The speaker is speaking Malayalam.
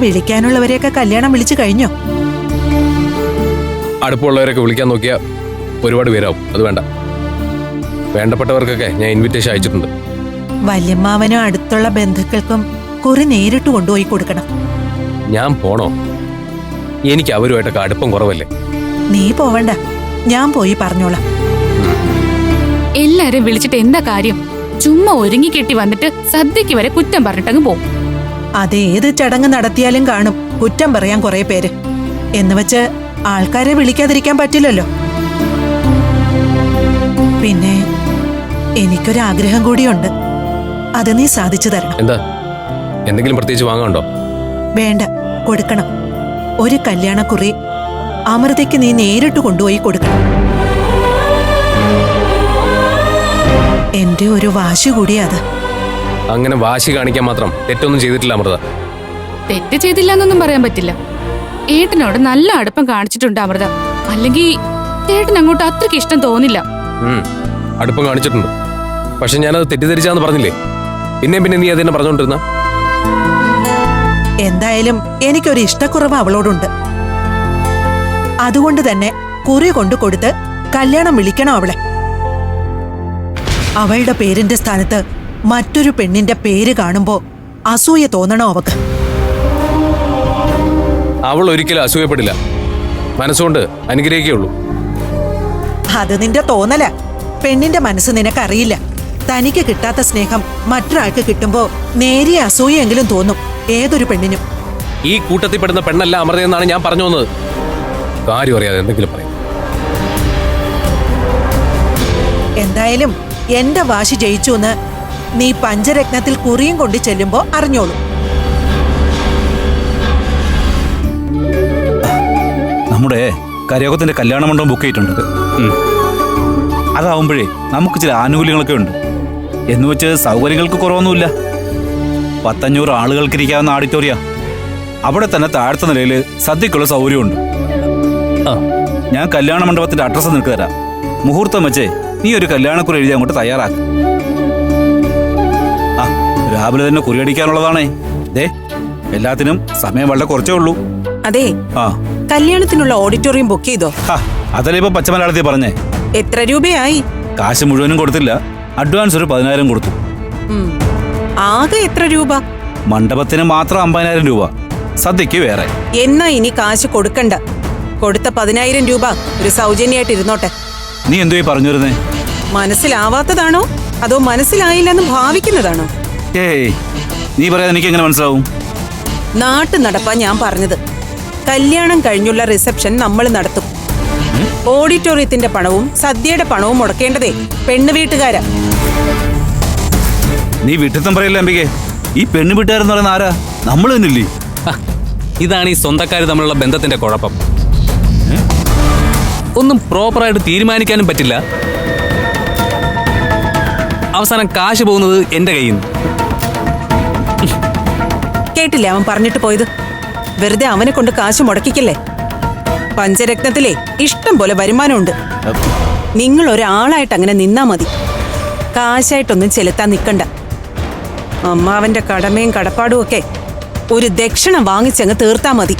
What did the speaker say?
വിളിക്കാനുള്ളവരെയൊക്കെ കല്യാണം വിളിച്ചു കഴിഞ്ഞോ? അടുപ്പമുള്ളവരൊക്കെ വിളിക്കാൻ നോക്കിയാ ഒരുപാട് പേരാവും. അത് വേണ്ട. വേണ്ടപ്പെട്ടവർക്കൊക്കെ ഞാൻ ഇൻവിറ്റേഷൻ അയച്ചിട്ടുണ്ട്. വല്യമ്മാവനും അടുത്തുള്ള ബന്ധുക്കൾക്കും കുറി നേരിട്ട് കൊണ്ടുപോയി കൊടുക്കണം. ഞാൻ പോണോ? എനിക്ക് അവരുമായിട്ടൊക്കെ അടുപ്പം കുറവല്ലേ. നീ പോവണ്ട, ഞാൻ പോയി പറഞ്ഞോളാം. എല്ലാരും വിളിച്ചിട്ട് എന്താ കാര്യം? ചുമ്മാ ഒരുങ്ങിക്കെട്ടി വന്നിട്ട് സദ്യക്ക് വരെ കുറ്റം പറഞ്ഞിട്ടങ്ങ് പോവും. അതേത് ചടങ്ങ് നടത്തിയാലും കാണും കുറ്റം പറയാൻ കുറെ പേര്. എന്നുവെച്ച് ആൾക്കാരെ വിളിക്കാതിരിക്കാൻ പറ്റില്ലല്ലോ. പിന്നെ എനിക്കൊരാഗ്രഹം കൂടിയുണ്ട്, അത് നീ സാധിച്ചു തരണം. എന്താ? എന്തെങ്കിലും പ്രത്യേകിച്ച് വാങ്ങാനുണ്ടോ? വേണ്ട, കൊടുക്കണം. ഒരു കല്യാണക്കുറി അമൃതയ്ക്ക് നീ നേരിട്ട് കൊണ്ടുപോയി കൊടുക്കണം. എന്റെ ഒരു വാശി കൂടിയാ അത്. അങ്ങനെ വാശി കാണിക്കാൻ മാത്രം തെറ്റൊന്നും ചെയ്തിട്ടില്ല അമൃത. തെറ്റ് ചെയ്തില്ല എന്നൊന്നും പറയാൻ പറ്റില്ല. ഏട്ടനോട് നല്ല അടുപ്പം കാണിച്ചിട്ടുണ്ട് അമൃത. അല്ലെങ്കിൽ ഏട്ടൻ അങ്ങോട്ട് അത്രയ്ക്ക് ഇഷ്ടം തോന്നില്ല. അടുപ്പം കാണിച്ചിട്ടുണ്ട്, പക്ഷെ ഞാനത് തെറ്റിദ്ധരിച്ചാന്ന് പറഞ്ഞില്ലേ. പിന്നെ നീ അതെന്നെ പറഞ്ഞോണ്ടിരുന്ന. എന്തായാലും എനിക്കൊരു ഇഷ്ടക്കുറവ് അവളോടുണ്ട്. അതുകൊണ്ട് തന്നെ കുറി കൊണ്ടു കൊടുത്ത് കല്യാണം വിളിക്കണം അവളെ. അവളുടെ പേരിന്റെ സ്ഥാനത്ത് മറ്റൊരു പെണ്ണിന്റെ പേര് കാണുമ്പോ അസൂയ തോന്നണോ അവക്ക്? അവൾ ഒരിക്കലും അസൂയപ്പെടില്ല, മനസ്സുകൊണ്ട് അനുഗ്രഹിക്കുള്ളൂ. അത് നിന്റെ തോന്നല. പെണ്ണിന്റെ മനസ്സ് നിനക്കറിയില്ല. തനിക്ക് കിട്ടാത്ത സ്നേഹം മറ്റൊരാൾക്ക് കിട്ടുമ്പോ നേരിയ അസൂയെങ്കിലും തോന്നും ഏതൊരു പെണ്ണിനും. ഈ കൂട്ടത്തിൽപ്പെടുന്ന പെണ്ണല്ല അമൃതയെന്നാണ് ഞാൻ പറഞ്ഞു വന്നത്. കാര്യം അറിയാതെ എന്തെങ്കിലും പറയും. എന്തായാലും എന്റെ വാശി ജയിച്ചു എന്ന് നീ പഞ്ചരത്നത്തിൽ കുറിയും കൊണ്ട് ചെല്ലുമ്പോ അറിഞ്ഞോളൂ. നമ്മുടെ കരയോഗത്തിന്റെ കല്യാണ മണ്ഡപം ബുക്ക് ചെയ്തിട്ടുണ്ട്. അതാവുമ്പോഴേ നമുക്ക് ചില ആനുകൂല്യങ്ങളൊക്കെ ഉണ്ട്. എന്നുവെച്ച് സൗകര്യങ്ങൾക്ക് കുറവൊന്നുമില്ല. 100-500 ആളുകൾക്കിരിക്കാവുന്ന ഓഡിറ്റോറിയ. അവിടെ തന്നെ താഴത്തെ നിലയിൽ സദ്യക്കുള്ള സൗകര്യമുണ്ട്. ഞാൻ കല്യാണ മണ്ഡപത്തിന്റെ അഡ്രസ്സ് നിനക്ക് തരാം. മുഹൂർത്തം വെച്ചേ നീ ഒരു കല്യാണക്കുറി എഴുതി അങ്ങോട്ട് തയ്യാറാക്കും. രാവിലെ തന്നെ കുറിയടിക്കാനുള്ളതാണേ. ദേ, എല്ലാത്തിനും സമയം വളരെ കുറച്ചേ ഉള്ളൂ. അതെ, കല്യാണത്തിനുള്ള ഓഡിറ്റോറിയം ബുക്ക് ചെയ്തോ? അതല്ലേ ഇപ്പൊ പച്ചമലയാളത്തിൽ പറഞ്ഞേ. എത്ര രൂപയായി? കാശ് മുഴുവനും കൊടുത്തില്ല, അഡ്വാൻസ് ഒരു 10,000 കൊടുത്തു. ആകെ എത്ര രൂപ? മണ്ഡപത്തിന് മാത്രം 50,000 രൂപ, സദ്യക്ക് വേറെ. എന്നാ ഇനി കാശ് കൊടുക്കണ്ട. കൊടുത്ത 10,000 രൂപ ഒരു സൗജന്യമായിട്ട് ഇരുന്നോട്ടെ. നീ എന്തോ പറഞ്ഞു വരുന്നേ? മനസ്സിലാവാത്തതാണോ അതോ മനസ്സിലായില്ലെന്ന് ഭാവിക്കുന്നതാണോ? ഏയ്, നീ പറയാൻ എനിക്ക് എങ്ങനെ മനസ്സിലാവും? നാട്ടു നടപ്പാ ഞാൻ പറഞ്ഞത്. കല്യാണം കഴിഞ്ഞുള്ള റിസപ്ഷൻ നമ്മൾ നടത്തും. ഓഡിറ്റോറിയത്തിന്റെ പണവും സദ്യയുടെ പണവും മുടക്കേണ്ടതേ പെണ്ണ് വീട്ടുകാരാ. നീ വിട്ടിത്തം പറയില്ല അംബികെ. ഈ പെണ്ണ് വീട്ടുകാരെന്ന് പറയുന്ന ആരാ? നമ്മൾ തന്നില്ലേ? ഇതാണ് ഈ സ്വന്തക്കാർ തമ്മിലുള്ള ബന്ധത്തിന്റെ കുഴപ്പം. ഒന്നും പ്രോപ്പറായിട്ട് തീരുമാനിക്കാനും പറ്റില്ല. അവസാനം കാശ് പോകുന്നത് എന്റെ കയ്യിൽ നിന്ന്. കേട്ടില്ലേ അവൻ പറഞ്ഞിട്ട് പോയത്? വെറുതെ അവനെ കൊണ്ട് കാശ് മുടക്കിക്കല്ലേ. പഞ്ചരത്നത്തിലെ ഇഷ്ടം പോലെ വരുമാനമുണ്ട്. നിങ്ങൾ ഒരാളായിട്ട് അങ്ങനെ നിന്നാ മതി. കാശായിട്ടൊന്നും ചെലുത്താൻ നിൽക്കണ്ട. അമ്മാവന്റെ കടമയും കടപ്പാടും ഒക്കെ ഒരു ദക്ഷിണ വാങ്ങിച്ചങ്ങ് തീർത്താ മതി.